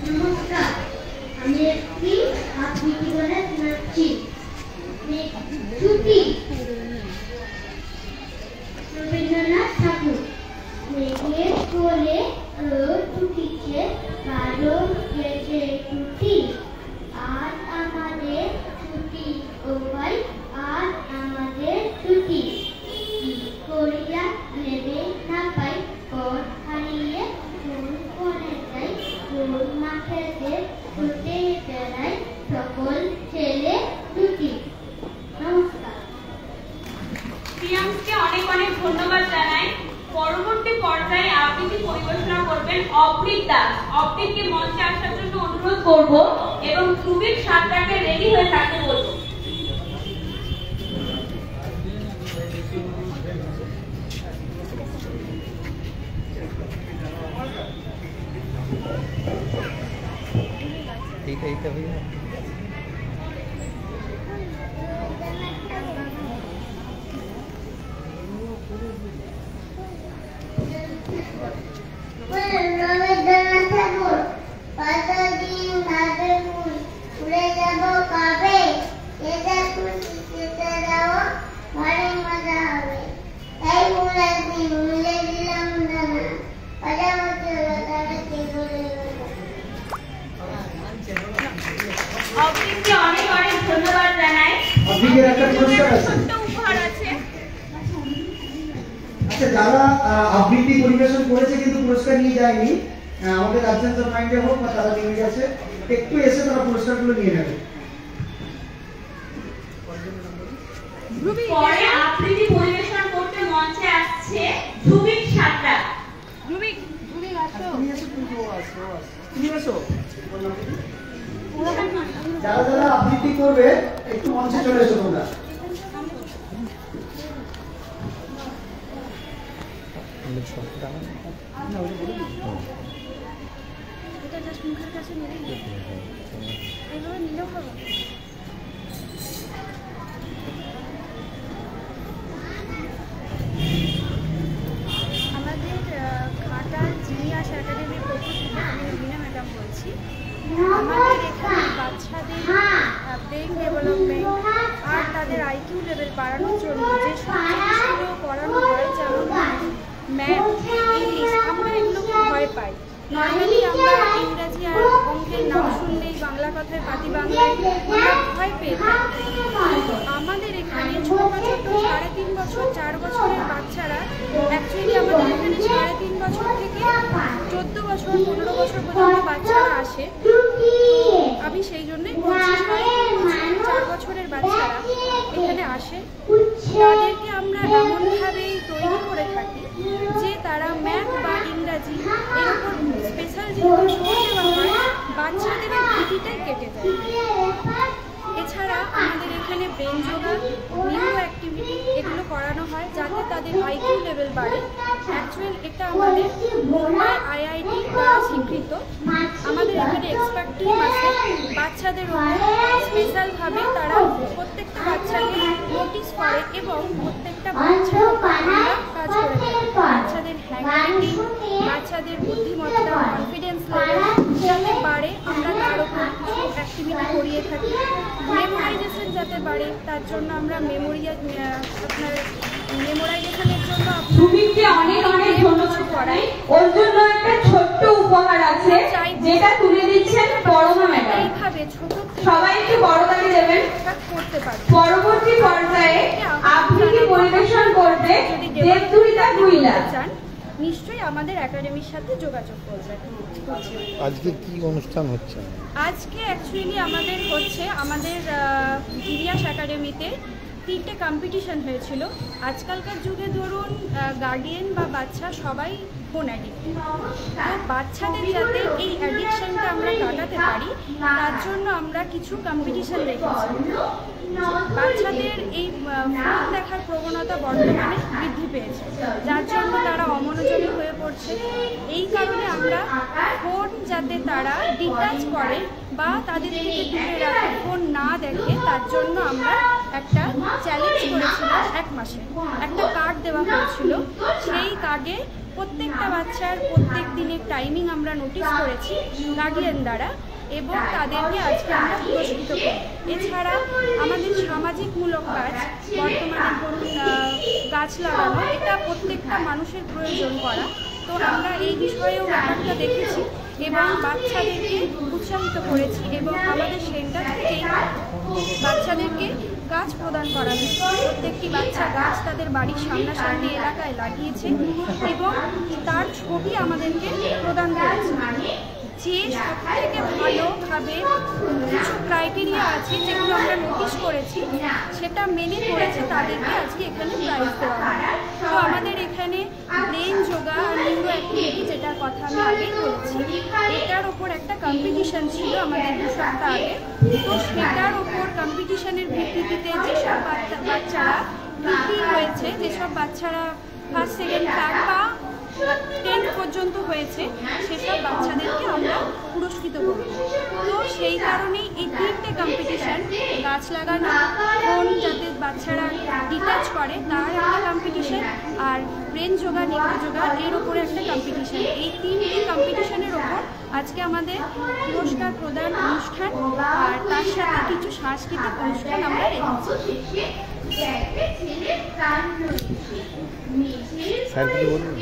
নমস্কার, আমি একটি আবৃত্তি বলে শোনাচ্ছি। ছুটি। রবীন্দ্রনাথ ঠাকুর। মেঘের কোলে রোদ উঠিছে, কালো গেছে ছুটি। আজ আমাদের ছুটি, ও ভাই আজ আমাদের ছুটি। করিয়া নেবে না পাই, পথ হারিয়ে মন করে যাই। রোদ মাঠেতে ছুটে বেড়াই, সকল ছেলে ছুটি। নমস্কার। প্রিয়াঙ্ককে অনেক অনেক ধন্যবাদ জানাই। পরবর্তী পর্যায়ে আবৃত্তি পরিবেশনা করবেন অবৃত দাস। অবৃতকে মঞ্চে আসার জন্য অনুরোধ করব এবং ধ্রুবিক সাতটাকে রেডি হয়ে থাকতে বলবো। ठीक है भैया। রবীন্দ্রনাথ ঠাকুর। কতদিন ভাবে ফুল উড়ে যাব কবে, যেটা খুশি সেটা দাও, ঘরে মজা হবে। এই ফুলের দিন মিলে দিলাম দানা, প্রজাপতি হলো তাদেরকে গড়ে অবৃতকে অনেক অনেক ধন্যবাদ জানাই। অবৃতের একটা পুরস্কার আছে, ছোট্ট উপহার আছে। আচ্ছা যারা আবৃত্তি পরিবেশন করেছে কিন্তু পুরস্কার নিয়ে যায়নি, আমাদের অ্যাবসেন্স অফ মাইন্ডে হোক বা তারা নিয়ে গেছে, একটু এসে তারা পুরস্কারগুলো নিয়ে নেবে। পরে আবৃত্তি পরিবেশন করতে মঞ্চে আসছে ধ্রুবিক সাতটা। ধ্রুবিক আসো। তুমি এসো। যারা যারা আবৃত্তি করবে একটু মঞ্চে চলে এসো তোমরা। এটা জাস্ট মুখের কাছে নিলেই এইভাবে নিলেও হবে। আমাদের ঘাটাল জিনিয়াস একাডেমির পক্ষ থেকে আমি রবিনা ম্যাডাম বলছি। আমাদের এখানে বাচ্চাদের ব্রেন ডেভেলপমেন্ট আর তাদের আইকিউ লেভেল বাড়ানোর জন্য যে সাবজেক্টগুলো পড়ানো হয়, যেমন ম্যাথ, ইংলিশ, আমরা এগুলোকে ভয় পাই। নর্মালি আমরা ইংরাজি আর অঙ্কের নাম শুনলেই বাংলা কথায় পাতি বাংলায় ভয় পেয়ে থাকি। আমাদের এখানে ছোট ছোট 3.5 বছর 4 বছরের বাচ্চারা, অ্যাকচুয়ালি আমাদের এখানে 3.5 বছর থেকে 14 বছর 15 বছর পর্যন্ত বাচ্চারা আসে। আমি সেই জন্যই বলছি 4 বছরের বাচ্চারা এখানে আসে। তাদেরকে আমরা এমনভাবেই তৈরি করে থাকি যে তারা ম্যাথ বা ইংরাজি এর উপর স্পেশাল যেহেতু জোর দেওয়া হয়, বাচ্চাদের ভীতিটাই কেটে যায়। এছাড়া আমাদের এখানে ব্রেন যোগা, নিউরো অ্যাক্টিভিটি এগুলো করানো হয় যাতে তাদের আইকিউ লেভেল বাড়ে। অ্যাকচুয়াল এটা আমাদের মুম্বাই আইআইটি দ্বারা স্বীকৃত। আমাদের এখানে এক্সপার্ট টিম আছে, বাচ্চাদের উপর স্পেশালভাবে তারা প্রত্যেকটা বাচ্চাকে নোটিস করে এবং প্রত্যেকটা বাচ্চার উপর আমরা কাজ করে থাকি। বাচ্চাদের হ্যান্ডরাইটিং, বাচ্চাদের বুদ্ধিমত্তা, কনফিডেন্স লেভেল যাতে বাড়ে আমরা তার উপর কিছু অ্যাক্টিভিটি করিয়ে থাকি। মেমোরাইজেশন যাতে বাড়ে তার জন্য আমরা মেমোরাইজেশনের জন্য ধ্রুবিককে অনেক অনেক ধন্যবাদ করাই। ওর জন্য একটা ছোট্ট উপহার আছে যেটা তুলে দিচ্ছেন পরমা ম্যাডাম। এইভাবে ছোট সবাই একটু বড়দাকে দেবেন। করতে পারে। পরবর্তী পর্যায়ে আবৃত্তি পরিবেশন করবে দেবদুহিতা কুইলা। নিশ্চয়ই আমাদের একাডেমির সাথে যোগাযোগ করবেন। আজকে কি অনুষ্ঠান হচ্ছে? আজকে অ্যাকচুয়ালি আমাদের হচ্ছে আমাদের জিনিয়াস একাডেমিতে 3টে কম্পিটিশন হয়েছিল। আজকালকার যুগে ধরুন গার্ডিয়ান বা বাচ্চা সবাই ফোন অ্যাডিক্ট। তো বাচ্চাদের যাতে এই অ্যাডিকশনটা আমরা কাটাতে পারি তার জন্য আমরা কিছু কম্পিটিশন রেখেছি। বাচ্চাদের এই ফোন দেখার প্রবণতা বর্তমানে বৃদ্ধি পেয়েছে, যার জন্য তারা অমনোযোগী হয়ে পড়ছে। এই কারণে আমরা ফোন যাতে তারা ডিটাচ করে, বা তাদের থেকে দূরে রাখে, ফোন না দেখে, তার জন্য আমরা একটা চ্যালেঞ্জ করেছিলাম। 1 মাসে একটা কার্ড দেওয়া হয়েছিল, সেই কার্ডে প্রত্যেকটা বাচ্চার প্রত্যেক দিনের টাইমিং আমরা নোটিশ করেছি গার্ডিয়ান দ্বারা, এবং তাদেরকে আজকে আমরা পুরস্কৃত করি। এছাড়া আমাদের সামাজিকমূলক কাজ, বর্তমানে ধরুন গাছ লাগানো, এটা প্রত্যেকটা মানুষের প্রয়োজন করা, তো আমরা এই বিষয়েও ব্যাপারটা দেখেছি এবং বাচ্চাদেরকে উৎসাহিত করেছি, এবং আমাদের সেন্টার থেকেই বাচ্চাদেরকে গাছ প্রদান করা হয়েছে। প্রত্যেকটি বাচ্চা গাছ তাদের বাড়ির সামনাসামনি এলাকায় লাগিয়েছে এবং তার ছবি আমাদেরকে প্রদান করেছে। যে সবথেকে ভালোভাবে কিছু ক্রাইটেরিয়া আছে যেগুলো আমরা নোটিশ করেছি, সেটা মেনে করেছে, তাদেরকে আজকে এখানে প্রাইজ দেওয়া হয়। তো আমাদের এখানে ব্রেন যোগা আর নিউরো অ্যাক্টিভিটি, যেটার কথা আমি আগেই বলেছি, এটার ওপর একটা কম্পিটিশান ছিল আমাদের 2 সপ্তাহ আগে। তো সেটার ওপর কম্পিটিশানের ভিত্তিতে যেসব বাচ্চারা তৃতীয় হয়েছে, যেসব বাচ্চারা ফার্স্ট, সেকেন্ড, থার্ড বা 10 পর্যন্ত হয়েছে, সেসব বাচ্চাদেরকে আমরা পুরস্কৃত করব। তো সেই কারণেই এই 3টে কম্পিটিশান, গাছ লাগানো, ফোন যাতে বাচ্চারা ডিটাচ করে তার একটা কম্পিটিশান, আর ব্রেন যোগা, নিউরো যোগা, এর ওপরে একটা কম্পিটিশান, এই 3টে কম্পিটিশানের ওপর আজকে আমাদের পুরস্কার প্রদান অনুষ্ঠান আর তার সাথে কিছু সাংস্কৃতিক অনুষ্ঠান আমরা রেখেছি। স্যার কি বলুন?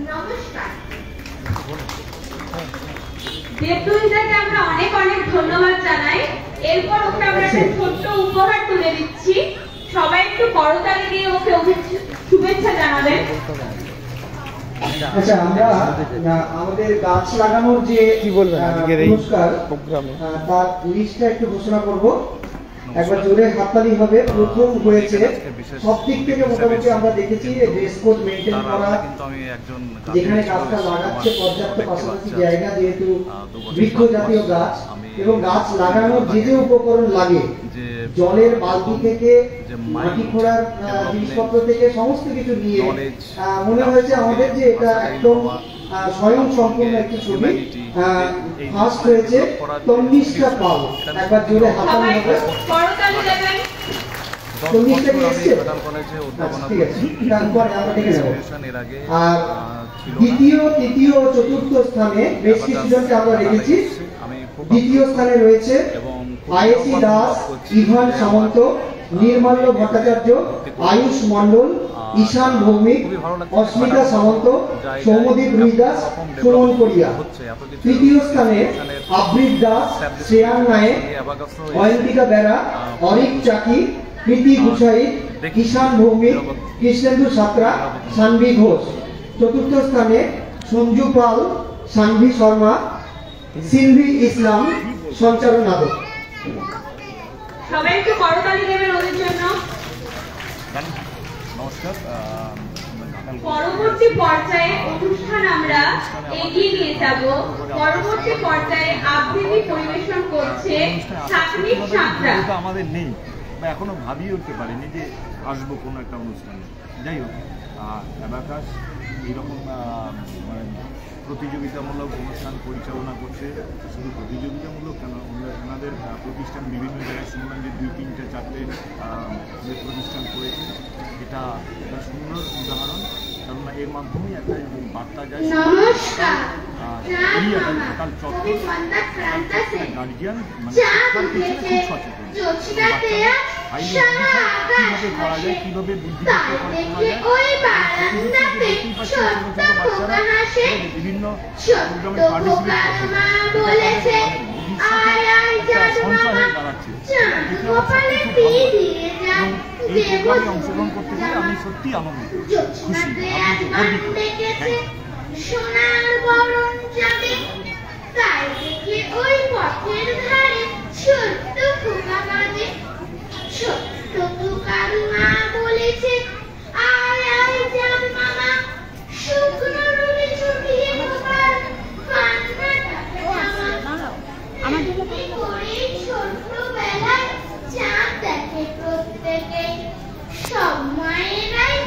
নমস্কার। দেবদুহিতাকে আমরা অনেক অনেক ধন্যবাদ জানাই। এরপর ওকে আমরা একটা ছোট্ট উপহার তুলে দিচ্ছি, সবাই একটু করতালি দিয়ে ওকে শুভেচ্ছা জানাবেন। আচ্ছা, আমরা আমাদের গাছ লাগানোর যে কি বলবেন আজকের এই পুরস্কার প্রোগ্রামে, তার লিস্টটা একটু ঘোষণা করব। একবার জোরে হাততালি হবে। প্রথম হয়েছে, সব দিক থেকে মোটামুটি আমরা দেখেছি ড্রেস কোড মেনটেন করা, যেখানে গাছটা লাগাচ্ছে পর্যাপ্ত পাশাপাশি জায়গা, যেহেতু বৃক্ষ জাতীয় গাছ, এবং গাছ লাগানোর যে যে উপকরণ লাগে, জলের বালতি থেকে মাটি খোঁড়ার জিনিসপত্র থেকে সমস্ত কিছু নিয়ে মনে হয়েছে আমাদের যে এটা একদম স্বয়ং সম্পূর্ণ একটি ছবি। ফার্স্ট হয়েছে তন্নিষ্ঠা পাল। একবার জোরে হাততালি হবে। তন্নিষ্ঠা কি এসছে? ঠিক আছে, তারপরে আমরা দেখে নেব। আর দ্বিতীয়, তৃতীয় ও চতুর্থ স্থানে বেশ কিছুজনকে আমরা রেখেছি। দ্বিতীয় স্থানে রয়েছে আয়েশি দাস, ইভান সামন্ত, নির্মাল্য ভট্টাচার্য, আয়ুষ মণ্ডল, ঈশান ভৌমিক, অস্মিতা সামন্ত, সৌমদীপ রুই দাস, সুমন করিয়া। তৃতীয় স্থানে আবৃত দাস, শ্রেয়ান নায়েক, অয়ন্তিকা বেরা, অরিক চাকি, প্রীতি গুসাই, ঈশান ভৌমিক, কৃষ্ণেন্দু সাঁতরা, সানভি ঘোষ। চতুর্থ স্থানে সঞ্জু পাল, সানভি শর্মা, সিলভি ইসলাম, সঞ্চারণ আদক। সবাই একটু করতালি দেবেন ওদের জন্য। নমস্কার। পরবর্তী পর্যায়ে অনুষ্ঠান আমরা এগিয়ে নিয়ে যাব। পরবর্তী পর্যায়ে আবৃত্তি পরিবেশন করছে সাতমিক সাঁতরা। আমাদের নেই বা এখনো ভাবিয়ে উঠতে পারিনি যে আসবো কোনো একটা অনুষ্ঠানে। যাই হোক, অ্যাবাকাস এইরকম মানে প্রতিযোগিতামূলক অনুষ্ঠান পরিচালনা করছে। শুধু প্রতিযোগিতামূলক কেন, ওনাদের প্রতিষ্ঠান বিভিন্ন জায়গায় শুনলাম যে 2, 3, 4টে প্রতিষ্ঠান করেছে। এটা একটা সুন্দর উদাহরণ, কেননা এর মাধ্যমেই একটা বার্তা যায়। তার চত্বর গার্জিয়ান মানে খুব সচেতন, কিভাবে করা যায়, কিভাবে বুদ্ধিমত্তা করা যায়, বিভিন্ন প্রোগ্রামে পার্টিসিপেট সঞ্চয় হয়ে দাঁড়াচ্ছে। এই প্রোগ্রামে অংশগ্রহণ করতে গিয়ে আমি সত্যি আনন্দিত, খুশি, সোনার বরণ যাবে, তাই দেখে ওই পথের ধারে ছোট্ট খোকা কাঁদে। ছোট্ট খোকার মা বলেছে, আয় আয় যান মামা, শুকনো রুটি চুপিয়ে খোকার কান্নাটাকে থামা। এমনি করেই ছোট্টবেলায় চাঁদ দেখে প্রত্যেকে, সব মায়েরাই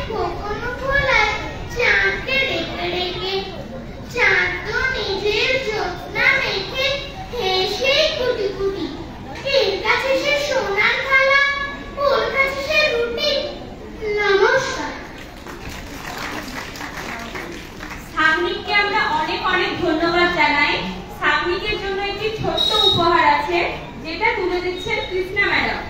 জানাই সামনিকের জন্য একটি ছোট্ট উপহার আছে, যেটা তুলে দিচ্ছেন কৃষ্ণা ম্যাডাম।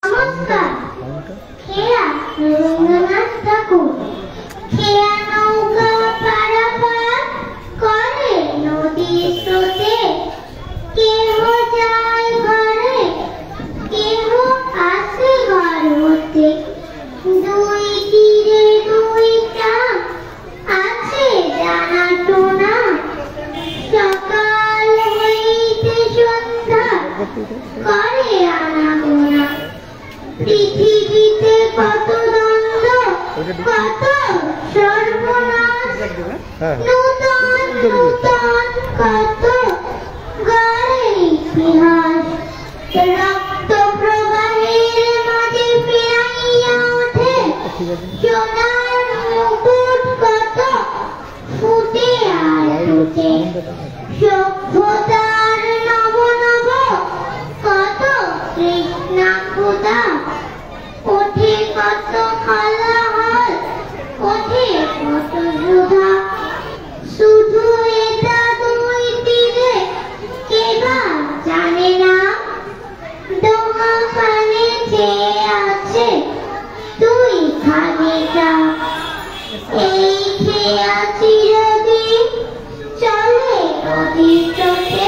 নমস্কার। খেয়া রবীন্দ্রনাথ ঠাকুর। খেয়া নৌকা পারাপার করে নদীর স্রোতে, কেহ যায় ঘরে কেহ আসে ঘর হতে। দুই তীরে দুইটা আছে জানা টোনা, সকাল হইতে সন্ধ্যা করে আনাগোনা। পৃথিবীতে কত দ্বন্দ্ব, কত সর্বনাশ, নূতন নূতন কত গড়ে ইতিহাস। রক্ত প্রবাহের মাঝে ফিরাইয়া ওঠে সোনার মুকুট কত ফুটে আর ফুটে। সভ্যতার নব নব কত কৃষ্ণাঙ্গুদা, ওঠে কত খালাহল, ওঠে কত সুধা। শুধু এটা দুই তীরে কেবা জানে না, দোহা পানে চেয়ে আছে তুই খানিটা। এই খেয়া চিরদিন চলে নদীর চোখে,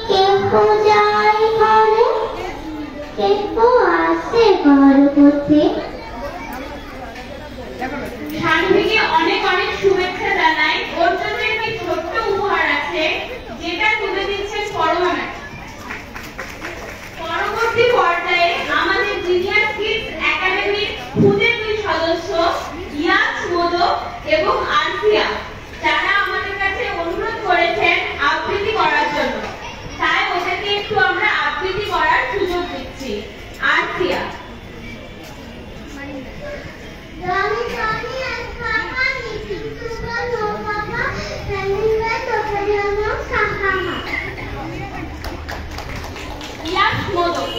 কেহ যায় ঘরে কেহ আসে ঘর হতে। আসিয়া, যারা আমাদের কাছে অনুরোধ করেছেন আবৃত্তি করার জন্য, তাই ওদেরকে একটু আমরা আবৃত্তি করার সুযোগ দিচ্ছি। আসিয়া। ইয়াস মোদক।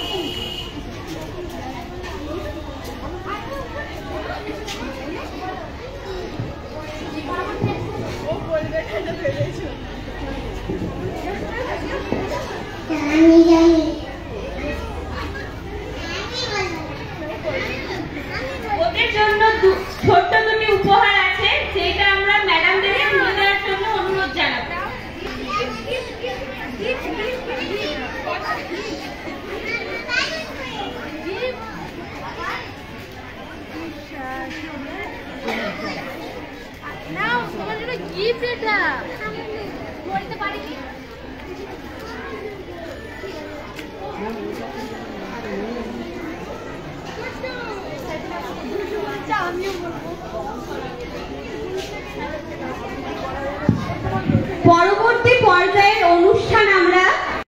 ওদের জন্য ছোট্ট দুটি উপহার আছে, যেটা আমরা ম্যাডামদেরকে তুলে দেওয়ার জন্য অনুরোধ জানাবো। নাও তোমার জন্য গিফট এটা বলতে পারি কি পরবর্তী পর্যায়ের অনুষ্ঠান আমরা